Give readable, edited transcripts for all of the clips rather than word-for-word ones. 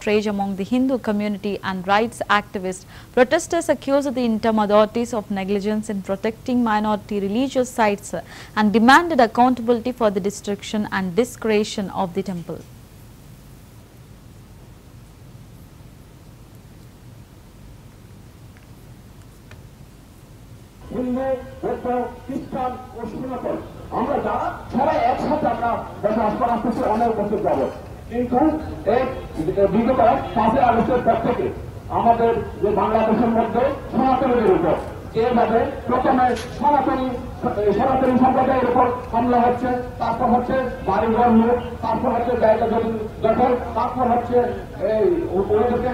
outrage among the Hindu community and rights activists. Protesters accused the interim authorities of negligence in protecting minority religious sites and demanded accountability for the destruction and desecration of the temple. Hindu বৌদ্ধ খ্রিস্টান ও সনাতন আমরা যারা সবাই একসাথে আমরা বসবাস করা আসতেছি অনেক বছর যাবৎ, কিন্তু এই বিগত 5 আগস্টের পর থেকে আমাদের যে বাংলাদেশের মধ্যে সনাতনীদের উপর যেভাবে প্রথমে সনাতনী সম্প্রদায়ের উপর হামলা হচ্ছে, তারপর হচ্ছে বাড়িঘর লুট, তারপর হচ্ছে জায়গা জমি দখল, তারপর হচ্ছে ওদেরকে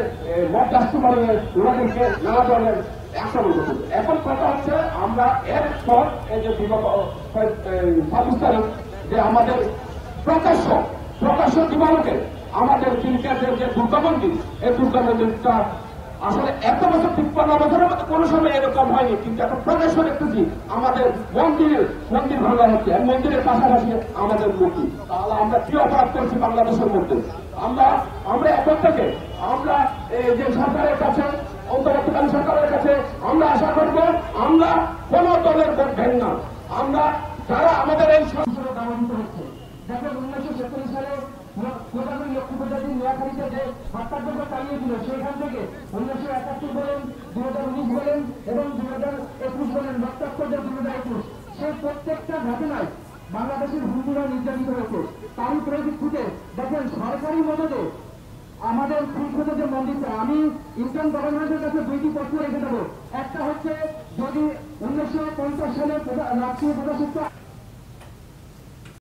বরদাস্তি করে ওদেরকে নানা ধরনের এখন কথা হচ্ছে আমরা এরপর এই যে বিগত পাকিস্তানের যে আমাদের প্রকাশ্য দিবালোকে আমাদের চিন্তাদের যে দুর্গা মন্দির, এই দুর্গা মন্দিরটা আসলে 1 বছর 53 বছরের মধ্যে কোনো সময় এরকম হয়নি, কিন্তু এখন প্রকাশ্য দেখতেছি আমাদের মন্দির ভাঙা হচ্ছে, মন্দিরের পাশাপাশি আমাদের মূর্তি। তাহলে আমরা কি অপরাধ করছি বাংলাদেশের মধ্যে? আমরা এখন থেকে আমরা এই যে সরকারের কাছে, অন্তর্বর্তীকালীন সরকারের কাছে আমরা আশা করবো আমরা কোন দলের ভোট দেন না, আমরা যারা আমাদের এই সংসদে দাওয়ানিত হচ্ছে। দেখেন 1947 সালে প্রধানমন্ত্রী লক্ষ্মী প্রজাতি নোয়াখালীতে যে হত্যাযজ্ঞ চালিয়ে দিল, সেখান থেকে 1971 বলেন, 2019 বলেন এবং 2021 বলেন, রক্তাক্ত যে 2021, সেই প্রত্যেকটা ঘটনায় বাংলাদেশের হিন্দুরা নির্যাতিত হয়েছে। তারই পরিপ্রেক্ষিতে দেখেন সরকারি মদদে আমাদের ফুলখোদে যে মন্দিরটা, আমি ইন্ডিয়ান গভর্নমেন্টের কাছে 2টি প্রশ্ন রেখে দেবো। একটা হচ্ছে যদি 1950 সালে রাষ্ট্রীয় প্রজাসত্ব